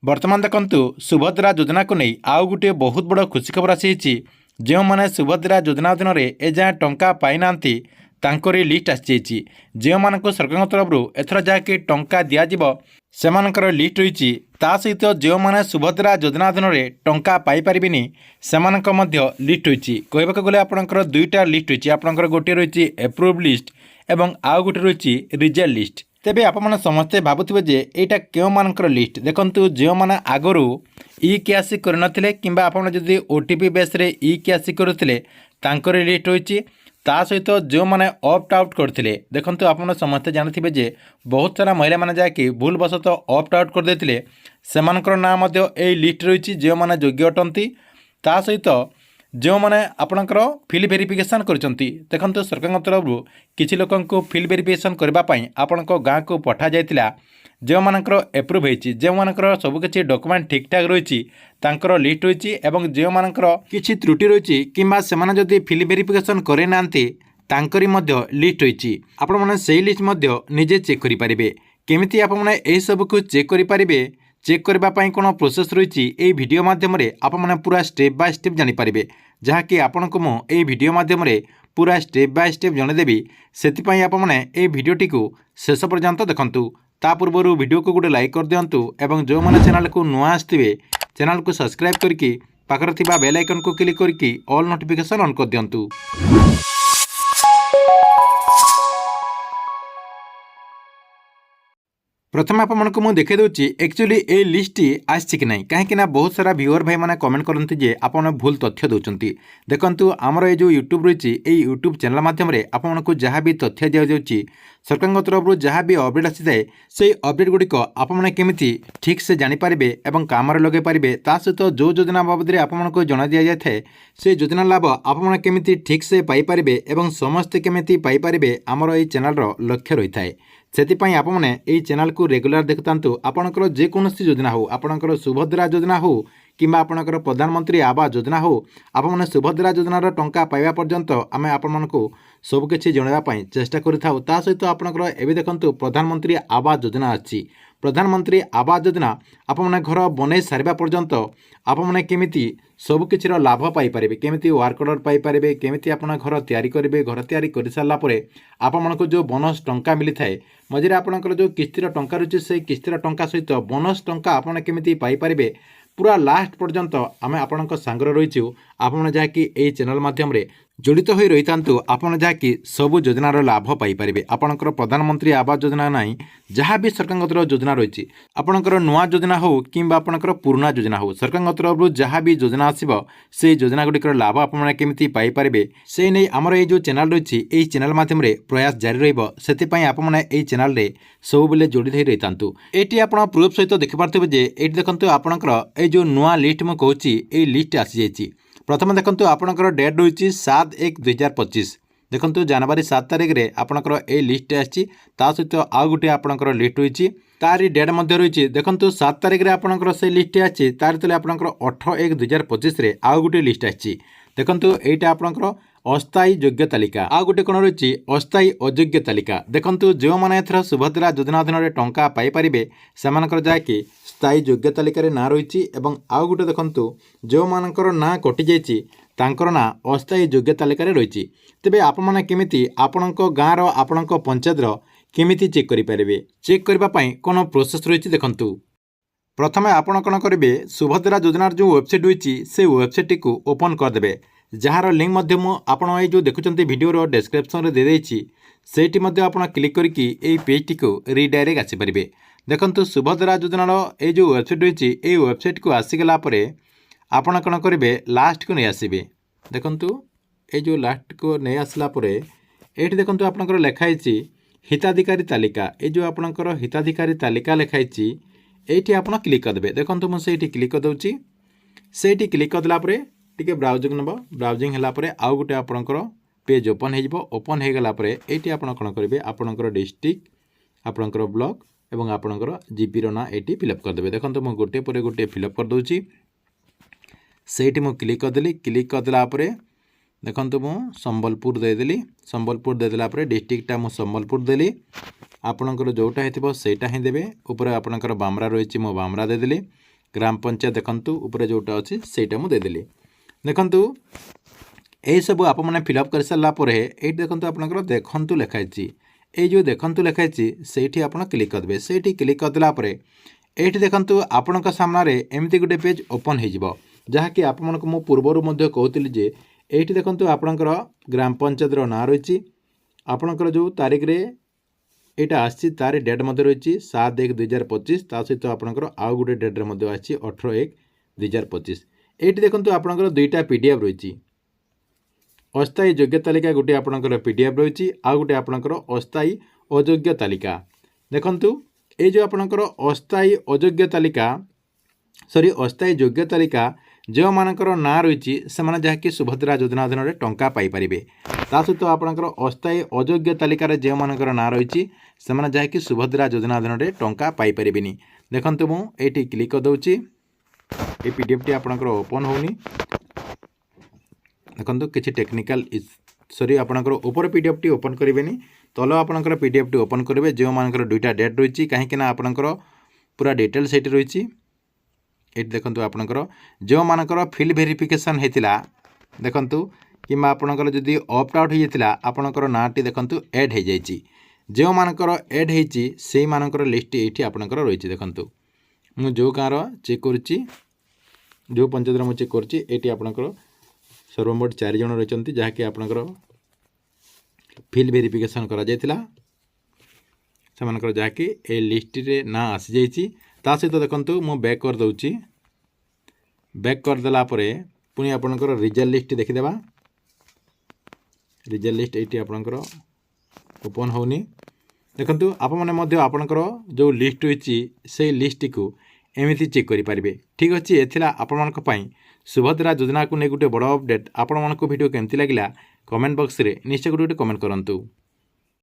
बर्तमान देखंतु सुभद्रा योजना को नहीं आउ गोटे बहुत बड़ खुशी खबर आसी जो मैंने सुभद्रा योजना अधीन एजाए टंका पाई नांती तांकरी लिस्ट आसी जो मानक सरकार तरफ एथर जहाँकि टंका दिज्व सेमानकर लिस्ट रही सहित जो मैंने सुभद्रा योजना अधीन टंका पाई पारिबिनी सेमानक मध्य लिस्ट रही कहवाक गले आपंकर दुईटा लिस्ट रही आपंकर गोटे रही एप्रुव लिस्ट एवं आउ गोटे रही रिजेक्ट लिस्ट तेबे आपने समस्ते भावुवे जे यहाँ क्यों मानकर लिस्ट देखंतु जो मैंने आगु इ क्यासी करनथिले किंबा आपन जदि ओटीपी बेस रे इ क्यासी करुथिले तांकर लिस्ट रही सहित जो मैंने ऑप्ट आउट करथिले देखंतु आपन समस्ते जानथिबे जे बहुत सारा महिला माने जाकि भूलवशत ऑप्ट आउट कर देथिले सेमानकर नाम मध्य एई लिस्ट रही जो मैंने योग्य अटंती ता सहित जो मैंने आपणकर फिल वेरिफिकेशन करछंती देखंतु सरकार तरफ किछि लोकंको फिल वेरिफिकेशन करबा आपण गाँ को पठा जाइतिला जो मानकर एप्रुव होती जो मानकर सबकि डॉक्यूमेंट ठीक ठाक रही तांकर लिस्ट रही एवं जो मानकर किछि त्रुटि रही किंबा सेमाने जदि फिल वेरिफिकेशन करे नांती तांकरी मध्य लिस्ट रही आपण माने सेही लिस्ट मध्य निजे चेक करि परिबे केमिति आपण माने एही सब को चेक करि परिबे चेक करने कौन प्रोसेस रही ये वीडियो माध्यम आप पूरा स्टेप बाय स्टेप जानीपारे जहाँकि आपण को मुझे वीडियो माध्यम पूरा स्टेप बाय स्टेप जनदेवी से आपने भिडटी को शेष पर्यंत देखूँ ता पूर्व वीडियो को गोटे लाइक कर दिंतु एवं जो मैंने चैनल को नुआ आसवे चैनल को सब्सक्राइब करके पाखर थिबा बेल आइकन को क्लिक करके ऑल नोटिफिकेशन ऑन कर दिंतु। प्रथम आपको मुझे देखा दूसरी एक्चुअली ये लिस्ट आसी कि ना कहीं बहुत सारा व्यूअर भाई मैंने कमेंट करते जे आप भूल तथ्य दौरान देखूँ आमर ये जो यूट्यूब रही है यूट्यूब चैनल मध्यम आपको जहाँ भी तथ्य दि जाऊँगी सरकार तरफ जहाँ भी अपडेट आसी थाए से अपडेट गुड़िक आपने केमी ठीक से जानीपारे और काम लगे पारे सहित जो योजना बाबद में आपको जना दि जाए से योजना लाभ आपने केमी ठीक से पाइपारे और समस्ते केमी पाइपारे आमर ये चैनल लक्ष्य रही है से आपने ये चैनल को रेगुलर देखता आपणकर जेकोसी योजना हो आपणकर सुभद्रा योजना हो किंबा आपणकर प्रधानमंत्री आवास योजना हो आपने सुभद्रा योजनार टंका पाइबा पर्यंत आम आपको सबकि जनवाई चेष्टा करा सहित आपणकर एवं देखो प्रधानमंत्री आवास योजना अच्छी प्रधानमंत्री आवास योजना आपने घर बन सारा पर्यंत आपने केमी सबकि लाभ पाइपारे केमी वर्क ऑर्डर पाइपारे केमी आप घर तैयारी करेंगे घर तैयारी कर सारापर आपको जो बोनस टंका मिली थाए मझे आपंकर जो किस्तिर टंका रही से किस्तिर टंका सहित बोनस टंका आपने केमी पाइपारे पूरा लास्ट पर्यंत आम आपण सांगर रहीचु आपने जहाँकि यही चैनल माध्यम जड़ित हो रही था आपड़ जहाँकि सबू योजनार लाभ पाइपारे आपणकर प्रधानमंत्री आवास योजना ना जहाँ भी सरकार योजना रही आपणकर नुआ योजना हो किंबा आपणकर पुराना योजना हो सरकार तरफ जहाँ भी योजना आसो से योजना गुड़िकर लाभ आपने केमी पाइपारे से नहीं आमर ये जो चैनल रही है चैनल माध्यम प्रयास जारी रही आपने चैनल सब बेले जोड़ी रही था ये आप प्रूफ सहित देखिपे जे ये देखो आपणकर ये जो नुआ लिस्ट मुझे कहूँ ये लिस्ट आसी जाइए प्रथम देखो आपणकर डेट रही 7/1/2025 देखो जनवरी 7 तारिख में आपणकर ये लिस्ट आसी सहित आउ गोटे आपणकर लिस्ट रही तारी डेट रही देखो 7 तारिख में आपणकर से लिस्ट आसी तार तले आपणकर 8/1/2025 आउ गोटे लिस्ट आसी देखो यहाँ आपणकर अस्थायी योग्य तालिका आउ गोटे कौन रही अस्थायी अयोग्य तालिका देखो जो मैंने एथर सुभद्रा योजना अधीन टंका पाइपारे से जहाँकि स्थायी योग्य तालिकार ना रही आउ गोटे देखो जो मानकर ना कटि जाइए तांकर ना अस्थायी योग्य तालिकार रही तेबे आपने केमिति आपणक गाँव आपण पंचायतर केमिति चेक करेंगे चेक करने कौन प्रोसेस रही देखु प्रथम आपण कौन करेंगे सुभद्रा योजनार जो वेबसाइट रही से वेबसाइट को ओपन करदे जार लिंक आपण ये जो देखुं वीडियो डिस्क्रिप्शन दे देछि सेठी आप क्लिक करके ये पेज टी को रिडायरेक्ट आसीपारे देखो सुभद्रा योजनार ये जो वेबसाइट रही ये वेबसाइट को आसीगला आपण कौन करेंगे लास्ट को नहीं आसबे देखो ये जो लास्ट को नहीं आसला ये देखो आपंकर लिखाई हिताधिकारी तालिका ये जो आपंकर हिताधिकारी तालिका लिखाई ये आप क्लिक करदे देखो मुझे क्लिक करदे से क्लिक करदेला टी ब्राउजिंग नब ब्राउजिंग है आउ गोटे आपंकर पेज ओपन ओपन हो गलापर ये आप कौन करेंगे आपंकर डिस्ट्रिक्ट आपंकर ब्लॉक एवं आपंकर जीपीर ना ये फिलअप करदे देखो मुझे गोटे पर गोटे फिलअप कर दूसरी से क्लिक करदेली क्लिक करदेलापर देखो मुझे संबलपुर देदेली संबलपुर देदेला डिस्ट्रिक्टा मुझे संबलपुर देली आपणकर जोटा होता ही देवे ऊपर आपणकर बामरा रही मो बामरा देदेली ग्राम पंचायत देखंतु ऊपर जोटा अच्छी सेटा मुझे देदेली देखंतु यही सब आप फिलअप कर सारा पर ये देखो आपंकर देखु लिखाई ये जो देखु लिखाई से आप क्लिक करदे से क्लिक करदेला ये देखो आपण सामने एमती गोटे पेज ओपन हो जहाँकि आपको पूर्वर कहती जे ये देखो आपणकर ग्राम पंचायत ना रही आपणकर जो तारीख रे यहाँ आसी तार डेट रही 7/1/2025 ता सहित आपणकर आउ गोटे डेट्रे आसी 18/1/2025 ये देखो आपणकर दुईटा पीडीएफ रही अस्थायी योग्य तालिका गोटे आपणकर पीडीएफ रही आउ गोटे आपणकर अस्थायी अयोग्य तालिका देखंतु ये जो आपणकर अस्थायी अयोग्य तालिका सॉरी अस्थायी योग्य तालिका जो मानकर ना रही से जहाँकि सुभद्रा योजना अधीन टंका पाइपर ता सहित आपणकर अस्थायी अयोग्य तालिकार जो मानकर ना रही से जहाँकि सुभद्रा योजना अधीन टंका पाइपर देखंतु मुझे क्लिक करदे ये पीडीएफ टी आपणकर ओपन होनी देखो किसी टेक्निकल सॉरी आपणकर ऊपर पीडीएफ टी ओपन करेंगे तल आपणकर पीडीएफ टी ओपन करेंगे जो मानकर दुईटा डेट रही कहीं आपणकर पूरा डिटेल्स ये रही ये देखो आपणकर जो मानकर फिल वेरिफिकेशन होता देखंतु कि आपणकर जदि ऑप्ट आउट होता आपणकर नाटी देखंतु ऐड हो जाइए जो मानकर ऐड होती से मानकर लिस्ट ये आपणकर रही देखंतु मु जो गाँव चेक करुच्ची जो पंचायत मुझे चेक करुच्ची ये आपणकर सर्वमोट 4 जन रही जहाँकि आपणकर फिल वेरिफिकेशन करा जायतिला से जहाँकि ए लिस्ट रे ना आसी जाइए ता सहित देखंतु मु बैक कर दउची बैक करदेला पुणी आपणकर रिजल्ट लिस्ट देखीदेवा रिजल्ट लिस्ट ये आपणकर ओपन होनी देखंतु आपने आपणकर जो लिस्ट रही से लिस्ट को एमती चेक करेंगे ठीक अच्छे एथिला आपणक पई सुभद्रा योजना को नहीं गोटे बड़ अपडेट आपण वीडियो केमती लगिला कमेंट बॉक्स रे निश्चय गोटे कमेंट करंतु।